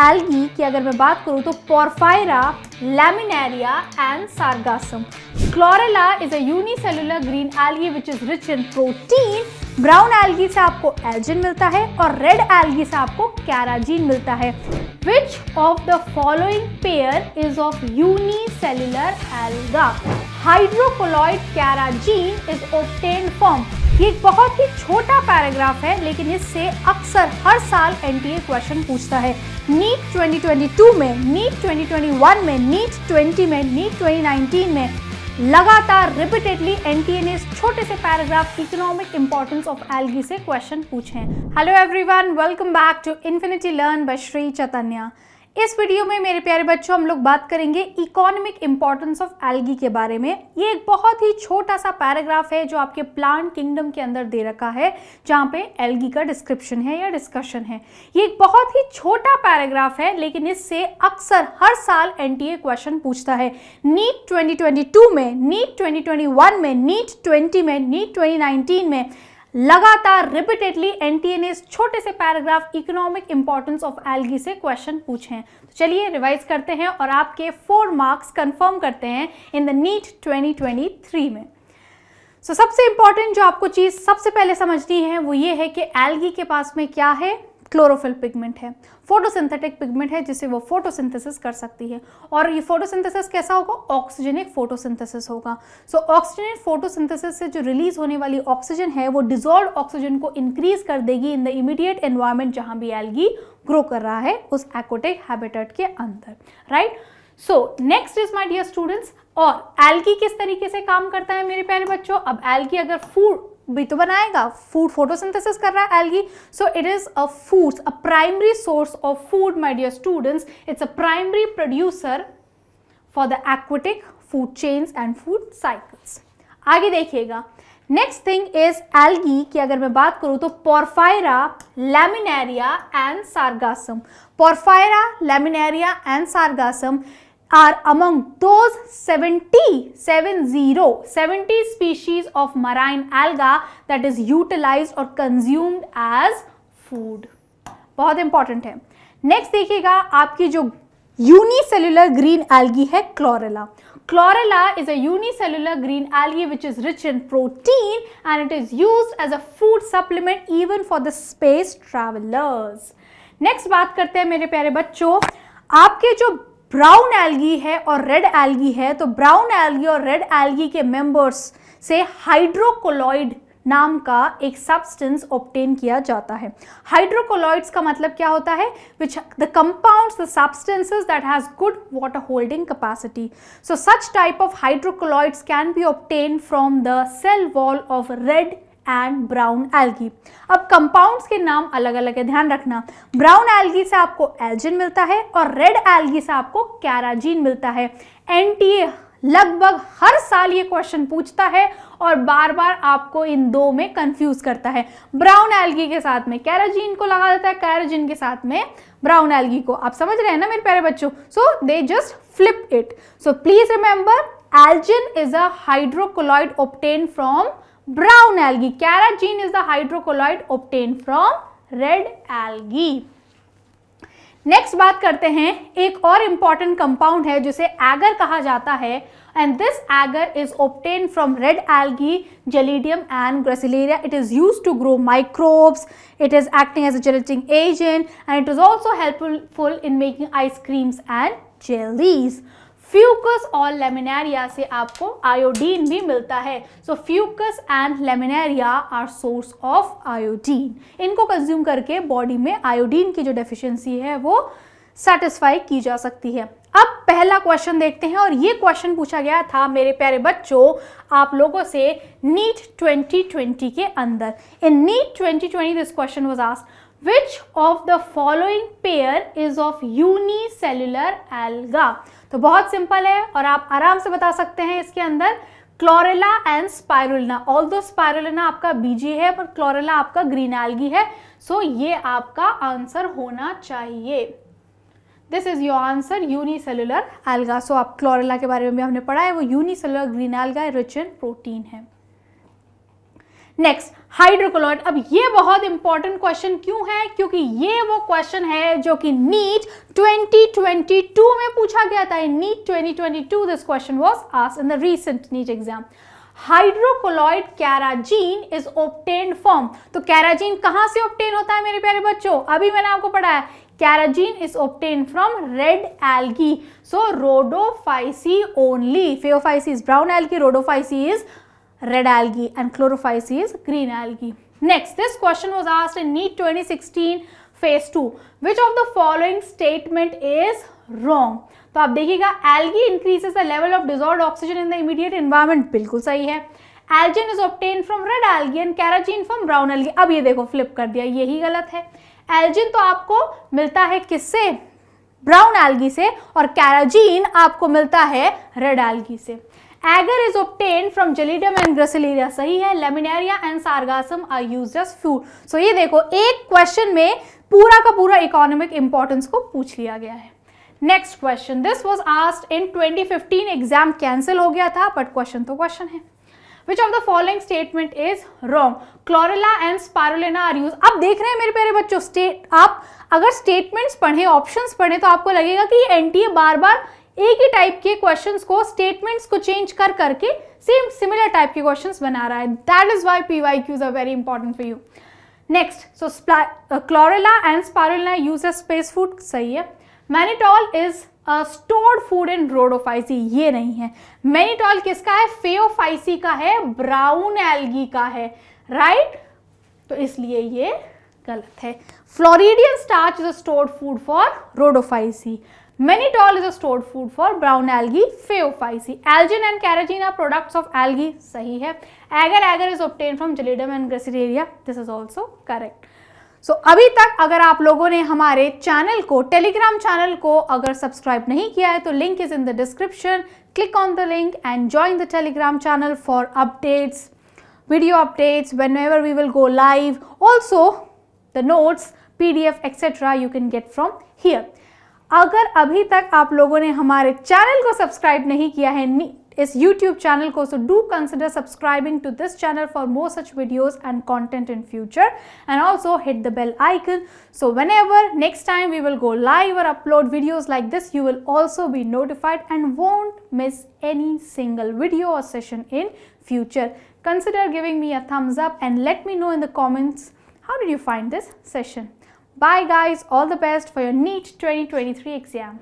Algae की अगर मैं बात करूं तो Porphyra, Laminaria and Sargassum. Chlorella is a unicellular green algae which is rich in protein. Brown algae से आपको एल्जिन मिलता है और रेड एल्गी से आपको कैराजीन मिलता है। Which of the following pair is of unicellular alga? Hydrocolloid carrageen is obtained from. ये एक बहुत ही छोटा पैराग्राफ है लेकिन इससे अक्सर हर साल एनटीए क्वेश्चन पूछता है। नीट 2022 में, नीट 2021 में, नीट 20 में, नीट 2019 में लगातार रिपीटेडली एनटीए ने इस छोटे से paragraph economic importance of algae से क्वेश्चन पूछे हैं। Hello everyone, welcome back to infinity learn by Shri Chaitanya. इस वीडियो में मेरे प्यारे बच्चों हम लोग बात करेंगे इकोनॉमिक इंपॉर्टेंस ऑफ एल्गी के बारे में। ये एक बहुत ही छोटा सा पैराग्राफ है जो आपके प्लांट किंगडम के अंदर दे रखा है, जहाँ पे एल्गी का डिस्क्रिप्शन है या डिस्कशन है। ये एक बहुत ही छोटा पैराग्राफ है लेकिन इससे अक्सर हर साल एनटीए क्वेश्चन पूछता है। नीट 2022 में, नीट 2021 में, नीट 20 में, नीट 2019 में लगातार रिपीटेडली एनटीए ने इस छोटे से paragraph economic importance of algae से क्वेश्चन पूछे हैं। तो चलिए रिवाइज करते हैं और आपके 4 मार्क्स कंफर्म करते हैं इन द नीट 2023 में। सबसे इंपॉर्टेंट जो आपको चीज सबसे पहले समझनी है वो ये है कि एल्गी के पास में क्या है? क्लोरोफिल पिगमेंट है, फोटोसिंथेटिक पिगमेंट है जिससे वो फोटोसिंथेसिस कर सकती है। और ये फोटोसिंथेसिस कैसा होगा? ऑक्सीजनिक फोटोसिंथेसिस होगा। ऑक्सीजनिक फोटोसिंथेसिस से जो रिलीज होने वाली ऑक्सीजन है वो डिजॉल्व ऑक्सीजन को इंक्रीज कर देगी इन द इमीडिएट एनवायरनमेंट जहां भी एल्गी ग्रो कर रहा है उस एक्वाटिक हैबिटेट के अंदर, right. Next is my dear students, और एल्गी किस तरीके से काम करता है मेरे प्यारे बच्चों? अब एल्गी अगर फूड भी तो बनाएगा, फूड फोटोसिंथेसिस कर रहा है algae, so it is a food, a primary source of food my dear students. It's a primary producer for the aquatic food chains and food cycles. आगे देखिएगा, नेक्स्ट थिंग इज एल्गी की अगर मैं बात करूं तो Porphyra, Laminaria and Sargassum. Porphyra, Laminaria and Sargassum are among those 70 species of marine alga that is utilized or consumed as food। बहुत important है। नेक्स्ट देखिएगा, आपकी जो यूनिसेलुलर ग्रीन एल्गी है chlorella. Chlorella is a unicellular green algae which is rich in protein and it is used as a food supplement even for the space travelers। Next बात करते हैं मेरे प्यारे बच्चों, आपके जो ब्राउन एल्गी है और रेड एल्गी है, तो ब्राउन एल्गी और रेड एल्गी के मेंबर्स से हाइड्रोकोलॉइड नाम का एक सब्सटेंस ऑब्टेन किया जाता है। हाइड्रोकोलॉइड्स का मतलब क्या होता है? Which the compounds, the substances that has good water holding capacity. So such type of hydrocolloids can be obtain from the cell wall of red and brown algae. अब कंपाउंड्स के नाम अलग अलग है, ध्यान रखना। ब्राउन एल्गी से आपको एल्जिन मिलता है और रेड एल्गी से आपको कैराजीन मिलता है। एनटीए लगभग हर साल ये क्वेश्चन पूछता है और बार बार आपको इन दो में कंफ्यूज करता है। ब्राउन एल्गी के साथ में कैराजीन को लगा देता है, कैराजीन के साथ में ब्राउन एल्गी को। आप समझ रहे हैं ना मेरे प्यारे बच्चों? So they just flip it. So please remember, algin is a hydrocolloid obtain from brown algae. Carrageen is the hydrocolloid obtained from red algae. Next बात करते हैं, एक और इंपॉर्टेंट कंपाउंड है जिसे एगर कहा जाता है and this agar is obtain from red algae, Gelidium and Gracilaria. It is used to grow microbes, it is acting as a genetic agent and it is also helpful in making ice creams and jellies. Fucus और Laminaria से आपको iodine भी मिलता है। So Fucus and Laminaria are source of iodine. इनको consume करके body में iodine की जो डेफिशिएंसी है वो सेटिस्फाई की जा सकती है। अब पहला क्वेश्चन देखते हैं, और ये क्वेश्चन पूछा गया था मेरे प्यारे बच्चों आप लोगों से नीट 2020 के अंदर। In NEET 2020 this question was asked, Which of the following pair is of unicellular alga? तो बहुत सिंपल है और आप आराम से बता सकते हैं इसके अंदर chlorella and spirulina. Although spirulina आपका बीजी है पर क्लोरेला आपका ग्रीन एल्गी है। सो ये आपका आंसर होना चाहिए। This is your answer, unicellular alga. So आप क्लोरेला के बारे में भी हमने पढ़ा है, वो unicellular green alga rich in protein है। Next hydrocolloid. अब ये बहुत इंपॉर्टेंट क्वेश्चन क्यों है, क्योंकि ये वो क्वेश्चन है जो कि नीट 2022 में पूछा गया था। In NEET 2022 this question was asked in the recent NEET exam. Hydrocolloid carrageen is obtained from, तो कैराजीन कहां से ऑब्टेन होता है मेरे प्यारे बच्चों? अभी मैंने आपको पढ़ाया, carrageen is obtained from red algae, so Rhodophyceae only. Phaeophyceae is brown algae, Rhodophyceae is red algae and chlorophyce is green algae. Next, this question was asked in NEET 2016 phase 2. Which of the following statement is wrong? तो आप देखिएगा, algae increases the level of dissolved oxygen in the immediate environment, बिल्कुल सही है। Algin is obtained from red algae and carrageen from brown algae, अब ये देखो flip कर दिया, यही गलत है। Algin तो आपको मिलता है किससे? ब्राउन एल्गी से, और कैराजीन आपको मिलता है रेड एल्गी से। Agar is obtained from Gelidium and Gracilaria, सही है। Laminaria and Sargassum are used as food. So ये देखो, एक क्वेश्चन में पूरा का पूरा इकोनॉमिक इंपॉर्टेंस को पूछ लिया गया है। Next question, this was asked in 2015, exam cancel हो गया था, बट क्वेश्चन तो क्वेश्चन है। Which of the following statement is wrong? Chlorella and Spirulina are used. अब देख रहे हैं मेरे प्यारे बच्चों, आप अगर स्टेटमेंट्स पढ़े, ऑप्शंस पढ़े, तो आपको लगेगा कि एनटीए बार बार एक ही टाइप के क्वेश्चंस को, स्टेटमेंट्स को चेंज कर करके सेम सिमिलर टाइप के क्वेश्चंस बना रहा है। That is why PYQs are very important for you. Next, so Chlorella and Spirulina use as space food, सही है। Mannitol is a stored food in Rhodophyceae, ये नहीं है। मैनिटॉल किसका है? फेओफाइसी का है, ब्राउन एल्गी का है, राइट? तो इसलिए ये गलत है। Floridean starch is a stored food for Rhodophyceae. Mannitol is a stored food for brown algae, Phaeophyce. Algin and carrageen are products of algae, सही है। Agar is obtained from Gelidium and Gracilaria, this is also correct. So अभी तक अगर आप लोगों ने हमारे channel को, टेलीग्राम चैनल को अगर सब्सक्राइब नहीं किया है, तो link is in the description. Click on the link and join the Telegram channel for updates, video updates whenever we will go live. Also the notes, PDF etc. you can get from here. अगर अभी तक आप लोगों ने हमारे channel को subscribe नहीं किया है, इस YouTube चैनल को, so do consider subscribing to this channel for more such videos and content in future, and also hit the bell icon, so whenever next time we will go live or upload videos like this, you will also be notified and won't miss any single video or session in future. Consider giving me a thumbs up and let me know in the comments how did you find this session. Bye guys, all the best for your NEET 2023 exam.